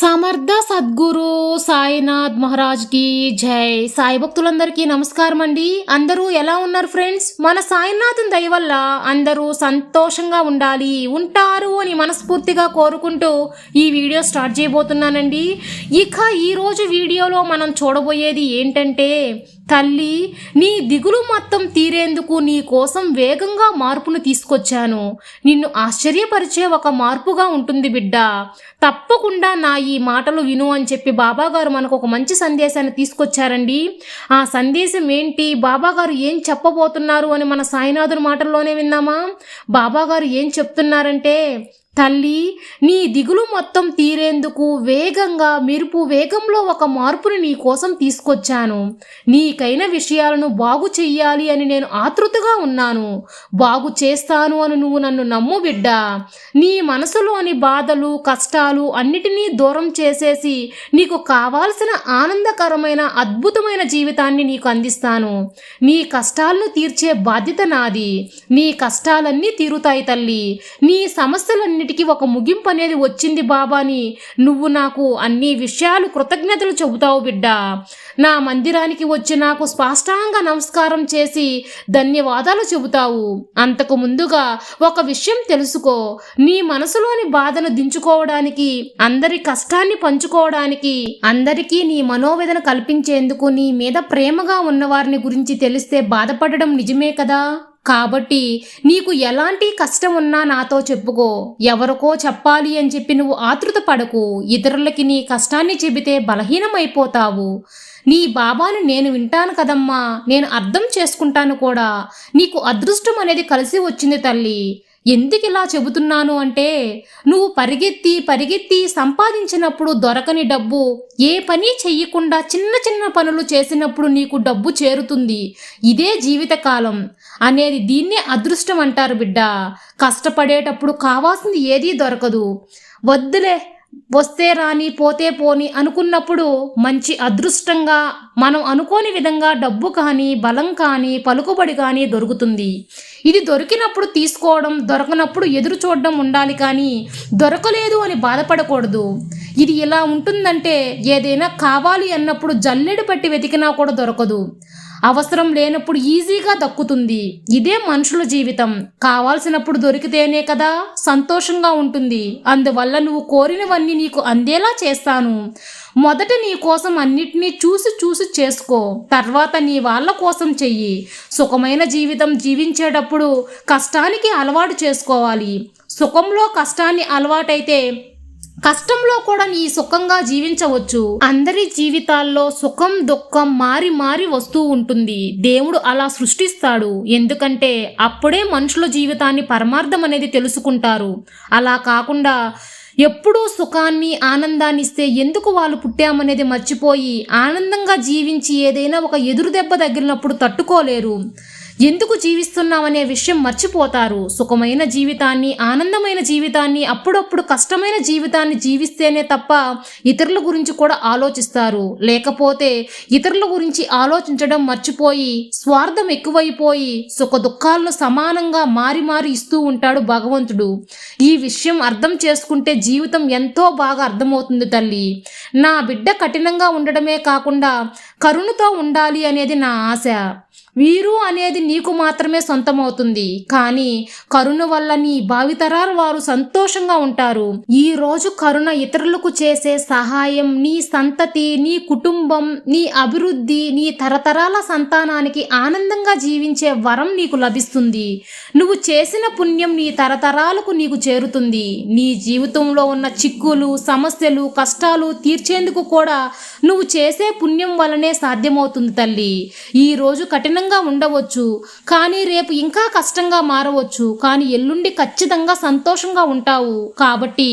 సమర్థ సద్గురు సాయినాథ్ మహారాజ్ కి జై. సాయి భక్తులందరికీ నమస్కారం అండి. అందరూ ఎలా ఉన్నారు ఫ్రెండ్స్? మన సాయినాథ్ దయ వల్ల అందరూ సంతోషంగా ఉంటారు అని మనస్ఫూర్తిగా కోరుకుంటూ ఈ వీడియో స్టార్ట్ చేయబోతున్నానండి. ఇక ఈరోజు వీడియోలో మనం చూడబోయేది ఏంటంటే, తల్లి నీ దిగులు మొత్తం తీరేందుకు నీ కోసం వేగంగా మార్పును తీసుకొచ్చాను. నిన్ను ఆశ్చర్యపరిచే ఒక మార్పుగా ఉంటుంది బిడ్డ. తప్పకుండా నా ఈ మాటలు విను అని చెప్పి బాబాగారు మనకు ఒక మంచి సందేశాన్ని తీసుకొచ్చారండి. ఆ సందేశం ఏంటి, బాబాగారు ఏం చెప్పబోతున్నారు అని మన సాయినాథుని మాటల్లోనే విందామా. బాబాగారు ఏం చెప్తున్నారంటే, తల్లి నీ దిగులు మొత్తం తీరేందుకు వేగంగా మెరుపు వేగంలో ఒక మార్పుని నీ కోసం తీసుకొచ్చాను. నీకైన విషయాలను బాగు చెయ్యాలి అని నేను ఆతృతగా ఉన్నాను. బాగు చేస్తాను అని నువ్వు నన్ను నమ్ము బిడ్డ. నీ మనసులోని బాధలు కష్టాలు అన్నిటినీ దూరం చేసేసి నీకు కావాల్సిన ఆనందకరమైన అద్భుతమైన జీవితాన్ని నీకు అందిస్తాను. నీ కష్టాలను తీర్చే బాధ్యత నాది. నీ కష్టాలన్నీ తీరుతాయి తల్లి. నీ సమస్యలన్నీ ఒక ముగింపు అనేది వచ్చింది బాబాని నువ్వు నాకు అన్ని విషయాలు కృతజ్ఞతలు చెబుతావు బిడ్డ. నా మందిరానికి వచ్చి నాకు స్పష్టంగా నమస్కారం చేసి ధన్యవాదాలు చెబుతావు. అంతకు ముందుగా ఒక విషయం తెలుసుకో, నీ మనసులోని బాధను దించుకోవడానికి, అందరి కష్టాన్ని పంచుకోవడానికి, అందరికీ నీ మనోవేదన కల్పించేందుకు నీ మీద ప్రేమగా ఉన్నవారిని గురించి తెలిస్తే బాధపడడం నిజమే కదా. కాబట్టి నీకు ఎలాంటి కష్టం ఉన్నా నాతో చెప్పుకో. ఎవరికో చెప్పాలి అని చెప్పి నువ్వు ఆతృత పడకు. ఇతరులకి నీ కష్టాన్ని చెబితే బలహీనమైపోతావు. నీ బాబాను నేను వింటాను కదమ్మా, నేను అర్థం చేసుకుంటాను కూడా. నీకు అదృష్టం అనేది కలిసి వచ్చింది తల్లి. ఎందుకు ఇలా చెబుతున్నాను అంటే, నువ్వు పరిగెత్తి సంపాదించినప్పుడు దొరకని డబ్బు, ఏ పని చెయ్యకుండా చిన్న చిన్న పనులు చేసినప్పుడు నీకు డబ్బు చేరుతుంది. ఇదే జీవితకాలం అనేది, దీన్నే అదృష్టం అంటారు బిడ్డ. కష్టపడేటప్పుడు కావాల్సింది ఏదీ దొరకదు. వద్దులే, వస్తే రాని పోతే పోని అనుకున్నప్పుడు మంచి అదృష్టంగా మనం అనుకోని విధంగా డబ్బు కానీ బలం కానీ పలుకుబడి కానీ దొరుకుతుంది. ఇది దొరికినప్పుడు తీసుకోవడం, దొరకనప్పుడు ఎదురు చూడడం ఉండాలి కానీ దొరకలేదు అని బాధపడకూడదు. ఇది ఇలా ఉంటుందంటే, ఏదైనా కావాలి అన్నప్పుడు జల్లెడు పెట్టి వెతికినా కూడా దొరకదు. అవసరం లేనప్పుడు ఈజీగా దక్కుతుంది. ఇదే మనుషుల జీవితం. కావాల్సినప్పుడు దొరికితేనే కదా సంతోషంగా ఉంటుంది. అందువల్ల నువ్వు కోరినవన్నీ నీకు అందేలా చేస్తాను. మొదట నీ కోసం అన్నిటినీ చూసి చేసుకో. తర్వాత నీ వాళ్ళ కోసం చెయ్యి. సుఖమైన జీవితం జీవించేటప్పుడు కష్టానికి అలవాటు చేసుకోవాలి. సుఖంలో కష్టాన్ని అలవాటైతే కష్టంలో కూడా నీ సుఖంగా జీవించవచ్చు. అందరి జీవితాల్లో సుఖం దుఃఖం మారి వస్తూ ఉంటుంది. దేవుడు అలా సృష్టిస్తాడు. ఎందుకంటే అప్పుడే మనుషుల జీవితాన్ని పరమార్థం అనేది తెలుసుకుంటారు. అలా కాకుండా ఎప్పుడూ సుఖాన్ని ఆనందాన్ని ఇస్తే ఎందుకు వాళ్ళు పుట్టామనేది మర్చిపోయి ఆనందంగా జీవించి ఏదైనా ఒక ఎదురు దెబ్బ తగిలినప్పుడు తట్టుకోలేరు. ఎందుకు జీవిస్తున్నామనే విషయం మర్చిపోతారు. సుఖమైన జీవితాన్ని, ఆనందమైన జీవితాన్ని, అప్పుడప్పుడు కష్టమైన జీవితాన్ని జీవిస్తేనే తప్ప ఇతరుల గురించి కూడా ఆలోచిస్తారు. లేకపోతే ఇతరుల గురించి ఆలోచించడం మర్చిపోయి స్వార్థం ఎక్కువైపోయి సుఖ దుఃఖాలను సమానంగా మారి ఇస్తూ ఉంటాడు భగవంతుడు. ఈ విషయం అర్థం చేసుకుంటే జీవితం ఎంతో బాగా అర్థమవుతుంది తల్లి. నా బిడ్డ కఠినంగా ఉండడమే కాకుండా కరుణతో ఉండాలి అనేది నా ఆశ. వీరు అనేది నీకు మాత్రమే సొంతమవుతుంది. కానీ కరుణ వల్ల నీ భావితరాల వారు సంతోషంగా ఉంటారు. ఈ రోజు కరుణ ఇతరులకు చేసే సహాయం నీ సంతతి, నీ కుటుంబం, నీ అభివృద్ధి, నీ తరతరాల సంతానానికి ఆనందంగా జీవించే వరం నీకు లభిస్తుంది. నువ్వు చేసిన పుణ్యం నీ తరతరాలకు నీకు చేరుతుంది. నీ జీవితంలో ఉన్న చిక్కులు, సమస్యలు, కష్టాలు తీర్చేందుకు కూడా నువ్వు చేసే పుణ్యం వల్లనే సాధ్యమవుతుంది తల్లి. ఈ రోజు కఠినంగా ఉండవచ్చు, కానీ రేపు ఇంకా కష్టంగా మారవచ్చు. కానీ ఎల్లుండి ఖచ్చితంగా సంతోషంగా ఉంటావు. కాబట్టి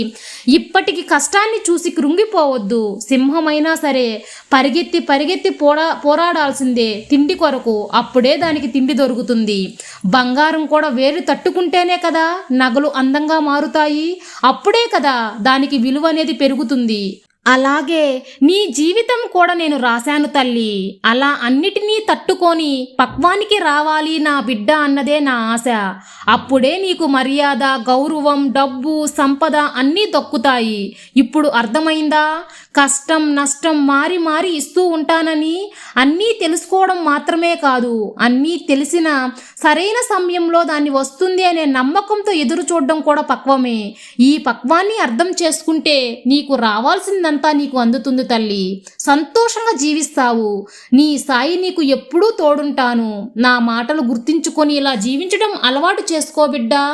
ఇప్పటికి కష్టాన్ని చూసి కృంగిపోవద్దు. సింహమైనా సరే పరిగెత్తి పోరాడాల్సిందే తిండి కొరకు. అప్పుడే దానికి తిండి దొరుకుతుంది. బంగారం కూడా వేరు తట్టుకుంటేనే కదా నగలు అందంగా మారుతాయి. అప్పుడే కదా దానికి విలువ అనేది పెరుగుతుంది. అలాగే నీ జీవితం కూడా నేను రాశాను తల్లి. అలా అన్నిటినీ తట్టుకొని పక్వానికి రావాలి నా బిడ్డ అన్నదే నా ఆశ. అప్పుడే నీకు మర్యాద, గౌరవం, డబ్బు, సంపద అన్నీ దక్కుతాయి. ఇప్పుడు అర్థమైందా? కష్టం నష్టం మారి మారి ఇస్తూ ఉంటానని. అన్నీ తెలుసుకోవడం మాత్రమే కాదు, అన్నీ తెలిసిన సరైన సమయంలో దాన్ని వస్తుంది అనే నమ్మకంతో ఎదురు చూడడం కూడా పక్వమే. ఈ పక్వాన్ని అర్థం చేసుకుంటే నీకు రావాల్సిందంతా నీకు అందుతుంది తల్లి. సంతోషంగా జీవిస్తావు. నీ సాయి నీకు ఎప్పుడూ తోడుంటాను. నా మాటలు గుర్తించుకొని ఇలా జీవించడం అలవాటు చేసుకో బిడ్డా.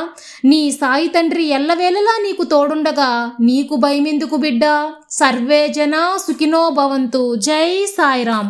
నీ సాయి తండ్రి ఎల్లవేళలా నీకు తోడుండగా నీకు భయమెందుకు బిడ్డా. సర్వే జనా సుఖినో భవంతు. జై సాయిరాం.